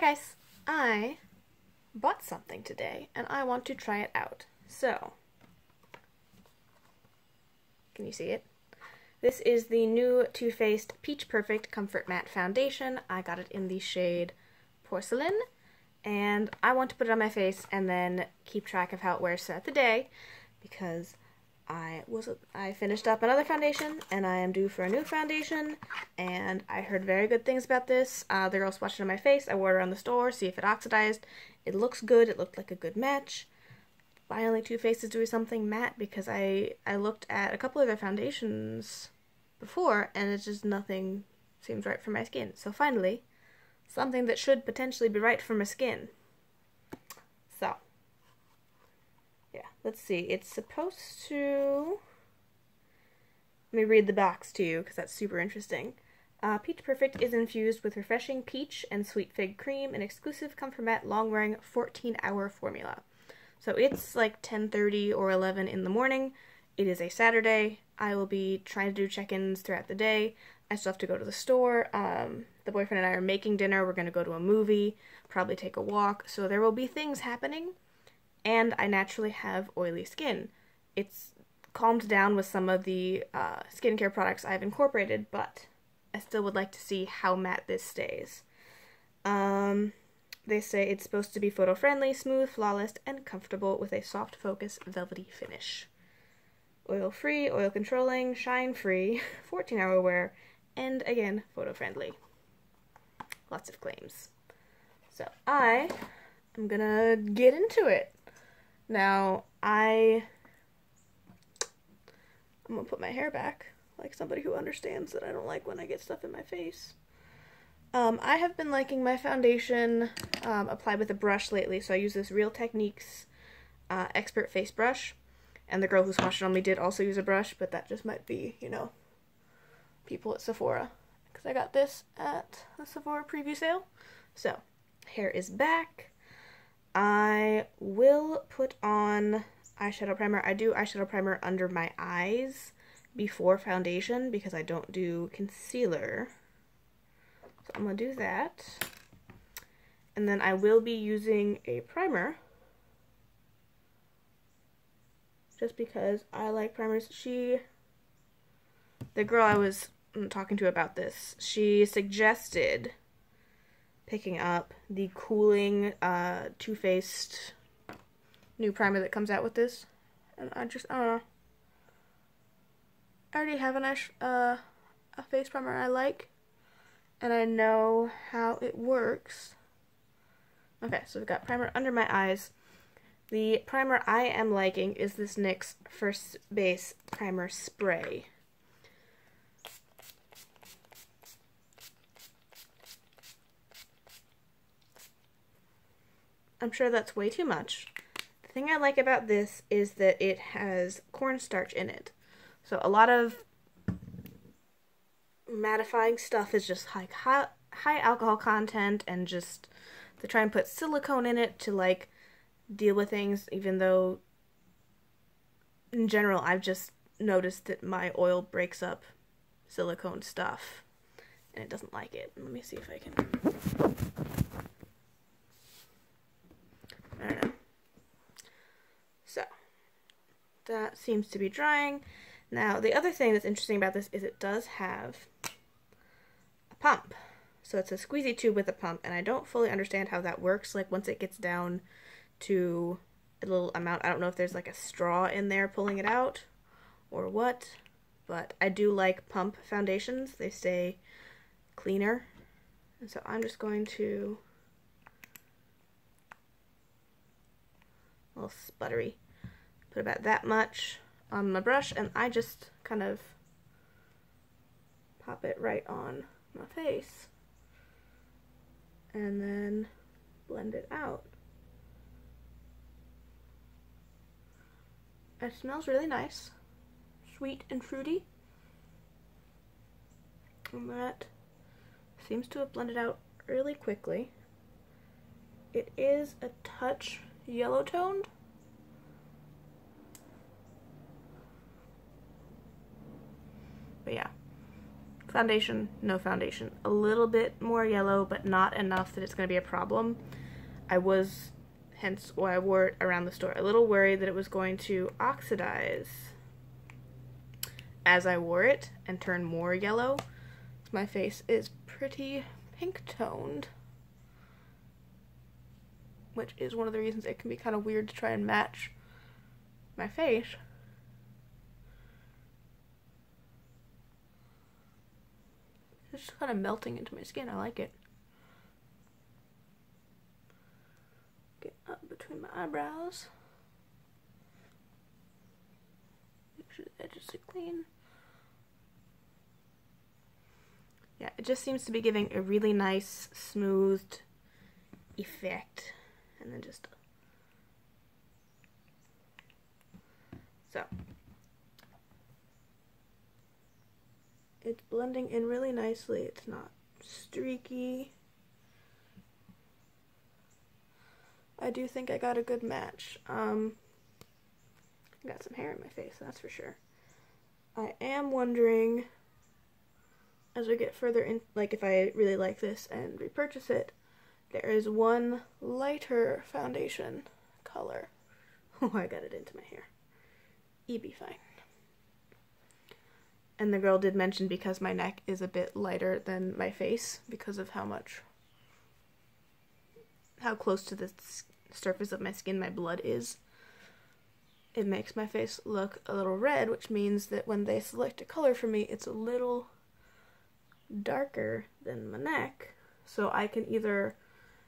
Hi guys, I bought something today and I want to try it out. So, can you see it? This is the new Too Faced Peach Perfect Comfort Matte Foundation. I got it in the shade Porcelain, and I want to put it on my face and then keep track of how it wears throughout the day because I finished up another foundation and I am due for a new foundation, and I heard very good things about this. The girl swatched it on my face. I wore it around the store, see if it oxidized. It looks good. It looked like a good match. Finally, Too Faced is doing something matte because I looked at a couple of their foundations before and it's just nothing seems right for my skin. So finally, something that should potentially be right for my skin. So, yeah, let's see. It's supposed to... Let me read the box to you because that's super interesting. Peach Perfect is infused with refreshing peach and sweet fig cream, an exclusive Comfort Matte long-wearing 14-hour formula. So it's like 10:30 or 11 in the morning. It is a Saturday. I will be trying to do check-ins throughout the day. I still have to go to the store. The boyfriend and I are making dinner. We're going to go to a movie, probably take a walk. So there will be things happening. And I naturally have oily skin. It's calmed down with some of the skincare products I've incorporated, but I still would like to see how matte this stays. They say it's supposed to be photo-friendly, smooth, flawless, and comfortable with a soft focus, velvety finish. Oil-free, oil-controlling, shine-free, 14-hour wear, and again, photo-friendly. Lots of claims. So I am gonna get into it. Now, I'm gonna put my hair back, like somebody who understands that I don't like when I get stuff in my face. I have been liking my foundation applied with a brush lately, so I use this Real Techniques Expert Face Brush. And the girl who swatched it on me did also use a brush, but that just might be, you know, people at Sephora. Because I got this at the Sephora preview sale. So, hair is back. I will put on eyeshadow primer. I do eyeshadow primer under my eyes before foundation because I don't do concealer. So I'm going to do that. And then I will be using a primer just because I like primers. The girl I was talking to about this, she suggested picking up the cooling Too Faced new primer that comes out with this. And I don't know. I already have a face primer I like, and I know how it works. Okay, so we've got primer under my eyes. The primer I am liking is this NYX First Base Primer Spray. I'm sure that's way too much. The thing I like about this is that it has cornstarch in it. So a lot of mattifying stuff is just like high alcohol content, and just they try and put silicone in it to like deal with things, even though in general I've just noticed that my oil breaks up silicone stuff and it doesn't like it. Let me see if I can... I don't know. So, that seems to be drying. Now, the other thing that's interesting about this is it does have a pump. So it's a squeezy tube with a pump, and I don't fully understand how that works. Like, once it gets down to a little amount, I don't know if there's like a straw in there pulling it out or what, but I do like pump foundations. They stay cleaner. And so I'm just going to... a little sputtery. Put about that much on my brush, and I just kind of pop it right on my face and then blend it out. It smells really nice, sweet and fruity, and that seems to have blended out really quickly. It is a touch yellow toned, but yeah, foundation, no foundation. A little bit more yellow, but not enough that it's going to be a problem. I was, hence why I wore it around the store, a little worried that it was going to oxidize as I wore it and turn more yellow. My face is pretty pink toned, which is one of the reasons it can be kind of weird to try and match my face. It's just kind of melting into my skin. I like it. Get up between my eyebrows. Make sure the edges are clean. Yeah, it just seems to be giving a really nice, smoothed effect. And then just... So. It's blending in really nicely. It's not streaky. I do think I got a good match. I got some hair in my face, that's for sure. I am wondering, as we get further in, like if I really like this and repurchase it, there is one lighter foundation color. Oh, I got it into my hair. You'd be fine. And the girl did mention because my neck is a bit lighter than my face because of how close to the surface of my skin my blood is. It makes my face look a little red, which means that when they select a color for me, it's a little darker than my neck. So I can either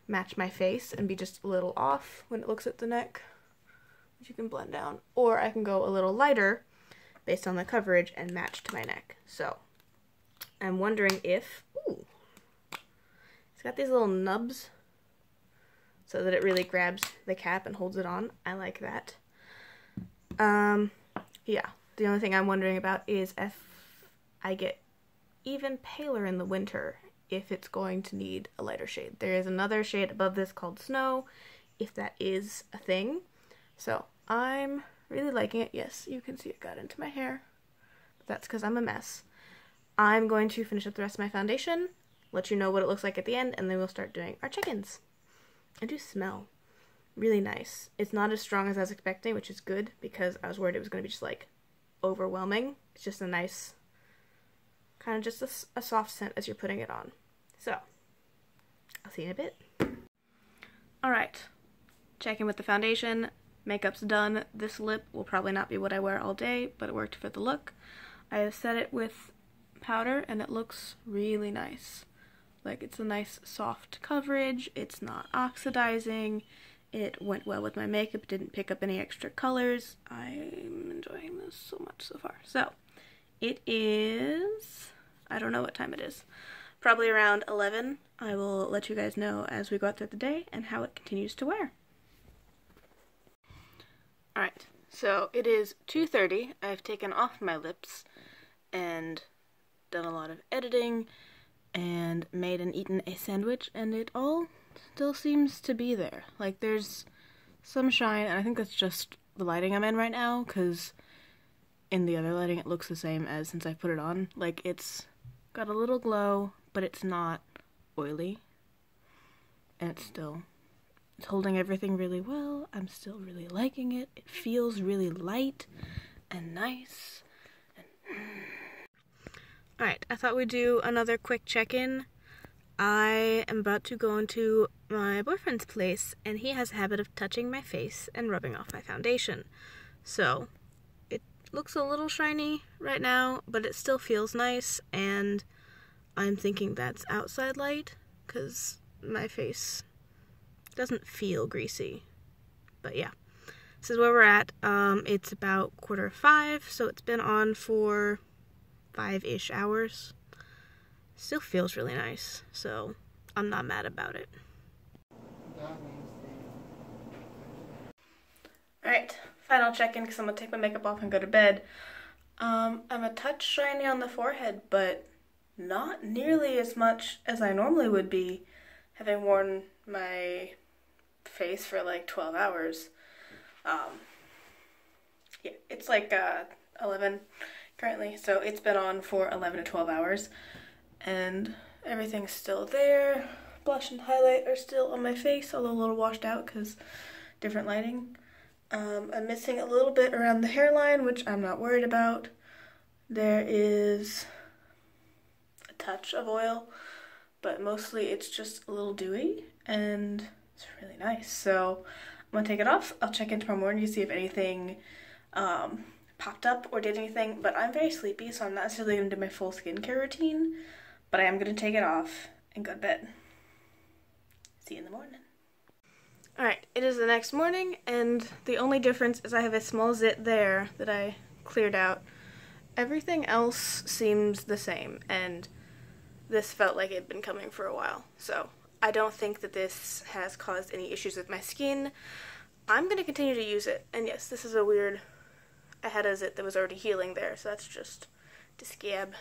match my face and be just a little off when it looks at the neck, which you can blend down, or I can go a little lighter based on the coverage and match to my neck. So I'm wondering if, ooh, it's got these little nubs so that it really grabs the cap and holds it on. I like that. Yeah, the only thing I'm wondering about is if I get even paler in the winter, if it's going to need a lighter shade. There is another shade above this called Snow, if that is a thing. So I'm really liking it. Yes, you can see it got into my hair. But that's because I'm a mess. I'm going to finish up the rest of my foundation, let you know what it looks like at the end, and then we'll start doing our check-ins. I do smell really nice. It's not as strong as I was expecting, which is good, because I was worried it was going to be just like overwhelming. It's just a nice, kind of just a soft scent as you're putting it on. So, I'll see you in a bit. Alright, check in with the foundation. Makeup's done. This lip will probably not be what I wear all day, but it worked for the look. I have set it with powder and it looks really nice. Like, it's a nice soft coverage, it's not oxidizing, it went well with my makeup, didn't pick up any extra colors. I'm enjoying this so much so far. So, it is, I don't know what time it is, probably around 11. I will let you guys know as we go out through the day and how it continues to wear. Alright, so it is 2:30. I've taken off my lips and done a lot of editing and made and eaten a sandwich, and it all still seems to be there. Like, there's some shine, and I think that's just the lighting I'm in right now, because in the other lighting it looks the same as since I put it on. Like, it's got a little glow, but it's not oily, and it's holding everything really well. I'm still really liking it. It feels really light and nice. Alright, I thought we'd do another quick check-in. I am about to go into my boyfriend's place, and he has a habit of touching my face and rubbing off my foundation. So, it looks a little shiny right now, but it still feels nice, and I'm thinking that's outside light, because my face doesn't feel greasy. But yeah, this is where we're at. It's about 4:45, so it's been on for 5-ish hours. Still feels really nice, so I'm not mad about it. Alright, final check-in because I'm gonna take my makeup off and go to bed. I'm a touch shiny on the forehead, but not nearly as much as I normally would be, having worn my face for like 12 hours. Yeah, it's like 11, currently. So it's been on for 11 to 12 hours and everything's still there. Blush and highlight are still on my face, although a little washed out because different lighting. I'm missing a little bit around the hairline, which I'm not worried about. There is a touch of oil, but mostly it's just a little dewy and it's really nice. So I'm gonna take it off. I'll check in tomorrow morning to see if anything popped up or did anything, but I'm very sleepy, so I'm not necessarily gonna do my full skincare routine, but I am gonna take it off and go to bed. See you in the morning. Alright, it is the next morning, and the only difference is I have a small zit there that I cleared out. Everything else seems the same, and this felt like it had been coming for a while, so I don't think that this has caused any issues with my skin. I'm going to continue to use it, and yes, this is a weird, I had a zit that was already healing there, so that's just the scab.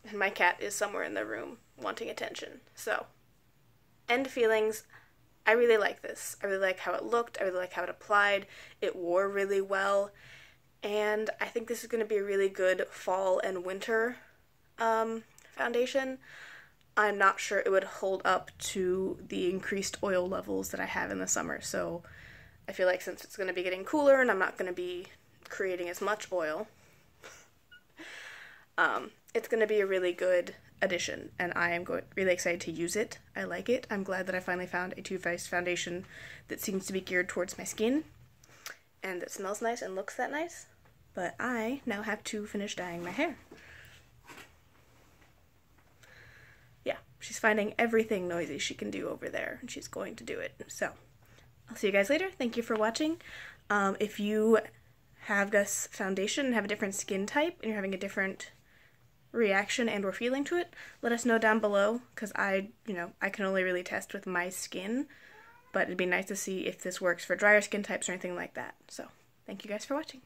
And my cat is somewhere in the room wanting attention, so end feelings. I really like this. I really like how it looked. I really like how it applied. It wore really well. And I think this is going to be a really good fall and winter foundation. I'm not sure it would hold up to the increased oil levels that I have in the summer. So I feel like since it's going to be getting cooler and I'm not going to be creating as much oil, it's going to be a really good addition, and I am really excited to use it. I like it. I'm glad that I finally found a Too Faced foundation that seems to be geared towards my skin, and that smells nice and looks that nice, but I now have to finish dyeing my hair. Yeah, she's finding everything noisy she can do over there, and she's going to do it. So, I'll see you guys later. Thank you for watching. If you have this foundation and have a different skin type, and you're having a different reaction and or feeling to it, let us know down below, because I can only really test with my skin, but it'd be nice to see if this works for drier skin types or anything like that. So, thank you guys for watching.